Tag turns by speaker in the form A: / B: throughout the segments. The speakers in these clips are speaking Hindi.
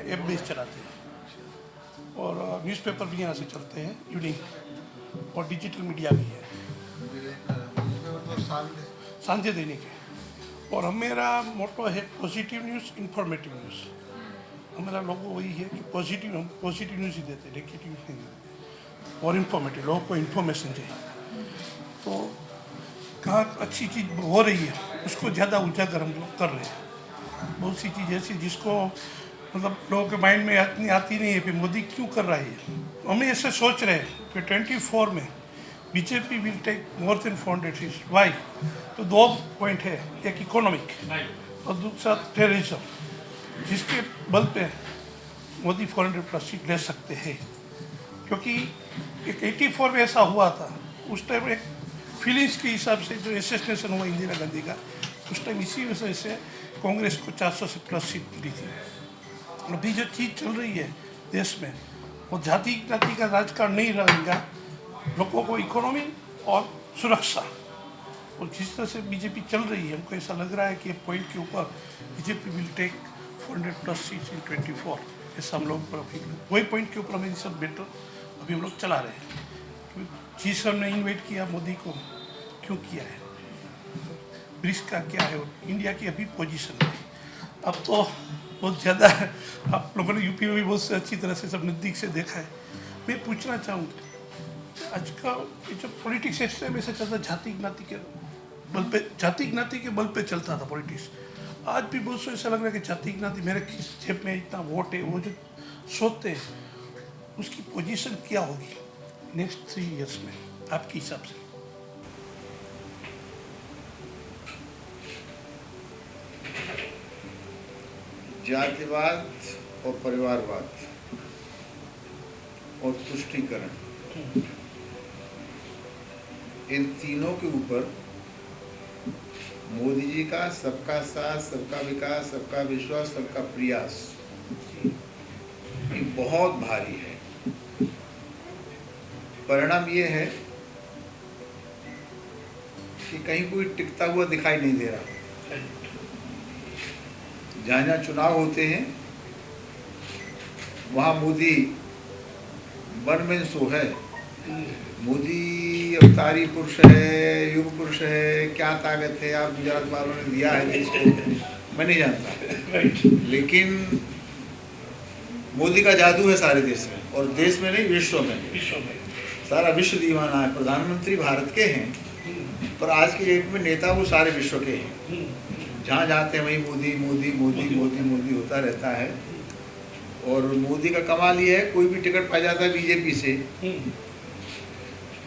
A: ऐप बेस चलाते हैं और न्यूज़पेपर भी यहाँ से चलते हैं यूनिक, और डिजिटल मीडिया भी है सांझे दैनिक है। और हमारा मोटो है पॉजिटिव न्यूज़, इंफॉर्मेटिव न्यूज़। हमारा लोगो वही है कि हम पॉजिटिव न्यूज़ ही देते हैं, नेगेटिव नहीं देते, और इंफॉर्मेटिव, लोगों को इन्फॉर्मेशन चाहिए। तो कहाँ अच्छी चीज़ हो रही है उसको ज़्यादा उजागर हम लोग कर रहे हैं। बहुत सी चीज़ ऐसी जिसको मतलब लोगों के माइंड में इतनी आती नहीं है कि मोदी क्यों कर रहा है। हम ऐसे सोच रहे हैं कि 24 में BJP will take more than 400 seats. Why? तो 2 पॉइंट है, एक इकोनॉमिक और दूसरा टेररिज्म, जिसके बल पे मोदी 400+ सीट ले सकते हैं। क्योंकि एक 84 में ऐसा हुआ था, उस टाइम एक फीलिंग्स के हिसाब से जो एसेसिनेशन हुआ इंदिरा गांधी का, उस टाइम इसी वजह से कांग्रेस को 400 से प्लस सीट मिली थी। अभी जो चीज़ चल रही है देश में वो जाति जाति का राजकारण नहीं रहेगा, लोगों को इकोनॉमी और सुरक्षा, और जिस तरह से बीजेपी चल रही है हमको ऐसा लग रहा है कि पॉइंट के ऊपर BJP will take 400+ seats in 24। ऐसा हम लोग अभी वही पॉइंट के ऊपर हमें सब बेटर अभी हम लोग चला रहे हैं। जिस हमने इन्वाइट किया मोदी को, क्यों किया है, ब्रिक्स का क्या है, इंडिया की अभी पोजीशन है। अब तो बहुत ज़्यादा आप लोगों ने यूपी में भी बहुत अच्छी तरह से सब नज़दीक से देखा है। मैं पूछना चाहूँगा, आज का जो पॉलिटिक्स सिस्टम ऐसे चलता, जाति ज्ञाति के बल पे चलता था पॉलिटिक्स। आज भी बहुत सो ऐसा लग रहा है कि जाति ज्ञाति, मेरे किस जेब में इतना वोट है, वो जो सोचते हैं उसकी पोजीशन क्या होगी नेक्स्ट 3 इयर्स में आपके हिसाब से?
B: जातिवाद और परिवारवाद और तुष्टीकरण, इन तीनों के ऊपर मोदी जी का सबका साथ, सबका विकास, सबका विश्वास, सबका प्रयास ये बहुत भारी है। परिणाम ये है कि कहीं कोई टिकता हुआ दिखाई नहीं दे रहा। जहाँ जहाँ चुनाव होते हैं वहाँ मोदी वन मैन शो है। मोदी अवतारी पुरुष है, युग पुरुष है, क्या ताकत है आप गुजरात वालों ने दिया है देश को, मैं नहीं जानता। लेकिन मोदी का जादू है सारे देश में, और देश में नहीं विश्व में। सारा विश्व दीवाना है। प्रधानमंत्री भारत के हैं, पर आज की डेट में नेता वो सारे विश्व के हैं। जहाँ जाते हैं वहीं मोदी मोदी मोदी मोदी मोदी होता रहता है। और मोदी का कमाल ये है, कोई भी टिकट पा जाता है बीजेपी से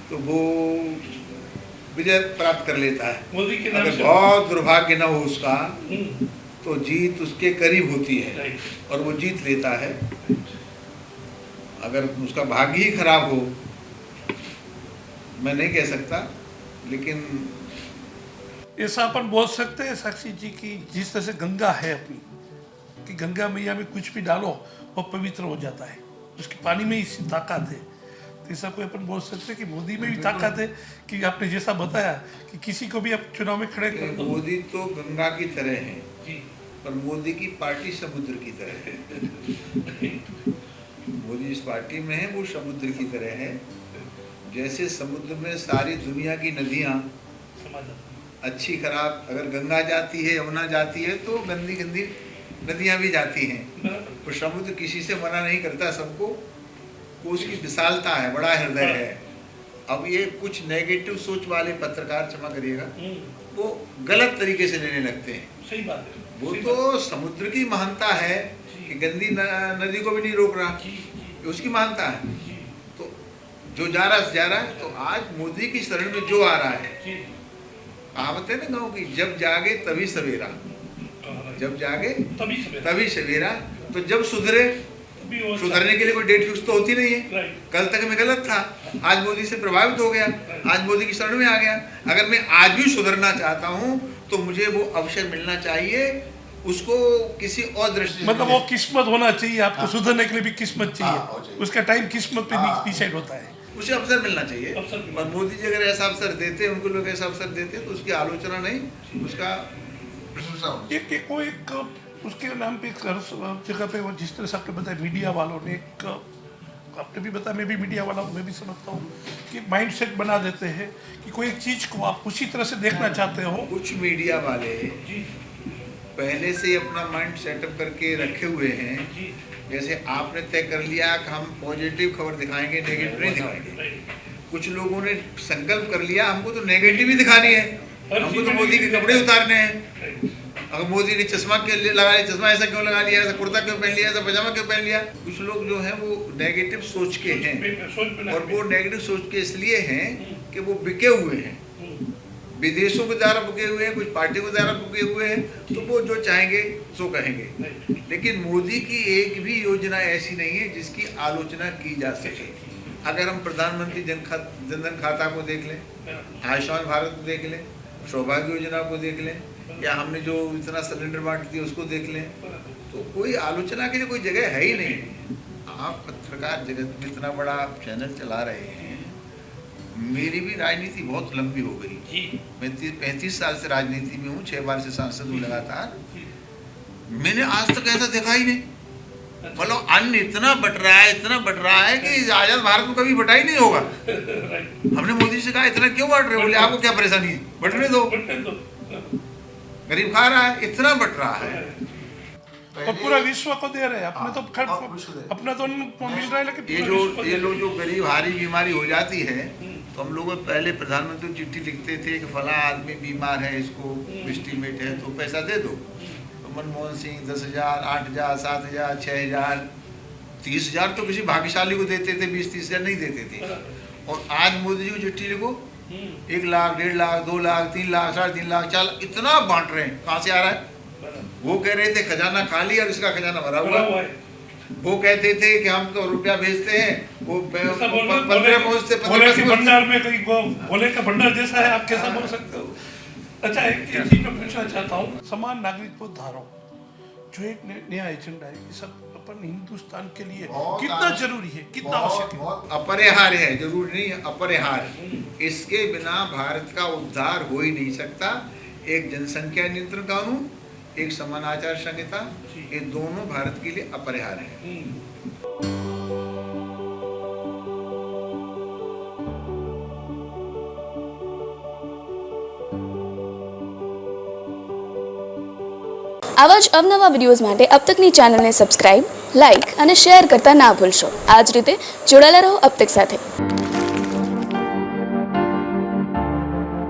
B: तो वो विजय प्राप्त कर लेता है।
A: मोदी के नाम
B: अगर
A: से
B: बहुत दुर्भाग्य न हो उसका तो जीत उसके करीब होती है और वो जीत लेता है। अगर उसका भाग्य ही खराब हो, मैं नहीं कह सकता, लेकिन
A: ऐसा अपन बोल सकते हैं साक्षी जी की जिस तरह से गंगा है अपनी, कि गंगा मैया में कुछ भी डालो वो पवित्र हो जाता है, उसके पानी में इसी ताकत है। तो ऐसा कोई अपन बोल सकते हैं कि मोदी में भी ताकत है, कि आपने जैसा बताया कि किसी को भी आप चुनाव में खड़े कर दो।
B: मोदी तो गंगा की तरह है, पर मोदी की पार्टी समुद्र की तरह है। मोदी जिस पार्टी में है वो समुद्र की तरह है। जैसे समुद्र में सारी दुनिया की नदियाँ अच्छी खराब, अगर गंगा जाती है, यमुना जाती है, तो गंदी गंदी नदियाँ भी जाती हैं। तो समुद्र किसी से मना नहीं करता, सबको, वो उसकी विशालता है, बड़ा हृदय है। अब ये कुछ नेगेटिव सोच वाले पत्रकार, क्षमा करिएगा, वो गलत तरीके से लेने लगते हैं।
A: सही बात है।
B: वो तो समुद्र की महानता है कि गंदी नदी को भी नहीं रोक रहा, उसकी महानता है। तो जो जा रहा है। तो आज मोदी की शरण में जो आ रहा है, कहावत है ना गाँव की, जब जागे तभी सवेरा, जब जागे तभी सवेरा। तो जब सुधरने के लिए कोई डेट फिक्स तो होती नहीं है। कल तक मैं गलत था, आज मोदी से प्रभावित हो गया, आज मोदी की शरण में आ गया। अगर मैं आज भी सुधरना चाहता हूँ तो मुझे वो अवसर मिलना चाहिए, उसको किसी और दृष्टि,
A: मतलब वो किस्मत होना चाहिए आपको। सुधरने के लिए भी किस्मत चाहिए, उसका टाइम किस्मत पे डिसाइड होता है,
B: उसे अवसर मिलना चाहिए। और मोदी जी अगर ऐसा अवसर देते, उनको लोग ऐसा अवसर देते, तो उसकी आलोचना नहीं, उसका प्रशंसा होती है।
A: एक उसके नाम पे हर जगह पे वो जिस तरह से आपने बताया मीडिया वालों ने एक आपने भी बताया, मैं भी मीडिया वाला हूँ, मैं भी समझता हूँ कि माइंड सेट बना देते हैं कि कोई एक चीज़ को आप उसी तरह से देखना चाहते हो।
B: कुछ मीडिया वाले
A: जी
B: पहले से अपना माइंड सेटअप करके रखे हुए हैं।
A: जी
B: जैसे आपने तय कर लिया कि हम पॉजिटिव खबर दिखाएंगे, नेगेटिव नहीं दिखाएंगे। कुछ लोगों ने संकल्प कर लिया हमको तो नेगेटिव ही दिखानी है, हमको तो मोदी के कपड़े उतारने हैं। अगर मोदी ने चश्मा के लिए लगा लिया, चश्मा ऐसा क्यों लगा लिया, ऐसा कुर्ता क्यों पहन लिया, ऐसा पजामा क्यों पहन लिया। कुछ लोग जो हैं वो नेगेटिव सोच के हैं, और वो नेगेटिव सोच के इसलिए हैं कि वो बिके हुए हैं, विदेशों के द्वारा बुके हुए हैं, कुछ पार्टियों के द्वारा बुके हुए हैं, तो वो जो चाहेंगे सो कहेंगे। लेकिन मोदी की एक भी योजना ऐसी नहीं है जिसकी आलोचना की जा सके। अगर हम प्रधानमंत्री जनधन खाता को देख लें, आयुष्मान भारत को देख लें, सौभाग्य योजना को देख लें, या हमने जो इतना सिलेंडर बांट दिया उसको देख लें, तो कोई आलोचना के लिए कोई जगह है ही नहीं। आप पत्रकार जगत में इतना बड़ा चैनल चला रहे हैं, मेरी भी राजनीति बहुत लंबी हो गई। मैं 35 साल से राजनीति में हूँ, 6 बार से सांसद हूँ लगातार। मैंने आज तक ऐसा देखा ही नहीं। मतलब अन्न इतना बट रहा है कि आजाद भारत में कभी बटा ही नहीं होगा। हमने मोदी से कहा इतना क्यों बांट रहे हो, बोले आपको क्या परेशानी है, बटने दो, गरीब खा रहा है, इतना बट रहा है।
A: और पूरा विश्व को दे रहे हैं, अपने तो खैर अपना तो मिल रहा है, लेकिन
B: ये लोग जो गरीब हारी बीमारी हो जाती है, तो हम लोग पहले प्रधानमंत्री को चिट्ठी लिखते थे कि फला आदमी बीमार है, इसको एस्टीमेट है तो पैसा दे दो। तो मनमोहन सिंह 10,000, 8,000, 7,000, 6,000, 30,000 तो किसी भाग्यशाली को देते थे, 20-30,000 नहीं देते थे। और आज मोदी जी को चिट्ठी लिखो 1 लाख, 1.5 लाख, 2 लाख, 3 लाख, 3.5 लाख, 4 लाख, इतना बांट रहे हैं। कहाँ से आ रहा है? वो कह रहे थे खजाना खाली और इसका खजाना भरा हुआ है। वो कहते थे कि हम तो रुपया भेजते हैं, वो 15 पहुँचते,
A: भंडार में कहीं भोले का भंडार जैसा है, आप कैसा बोल सकते हो। अच्छा, एक चीज मैं पूछना चाहता हूँ, समान नागरिकत्व धारा जो एक नया एजेंडा है, ये सब अपन हिंदुस्तान के लिए कितना जरूरी है, कितना आवश्यक है?
B: अपरिहार्य है, जरूरी नहीं है, अपरिहार्य। इसके बिना भारत का उद्धार हो ही नहीं सकता। एक जनसंख्या नियंत्रण कानून, एक समान आचार संहिता, ये दोनों भारत के लिए अपरिहार्य है।
C: આવા જ અવનવા વિડીયોઝ માટે અબ તકની ચેનલને સબસ્ક્રાઇબ, લાઇક અને શેર કરતા ના ભૂલશો। આ જ રીતે જોડાયેલા રહો અબ તક સાથે।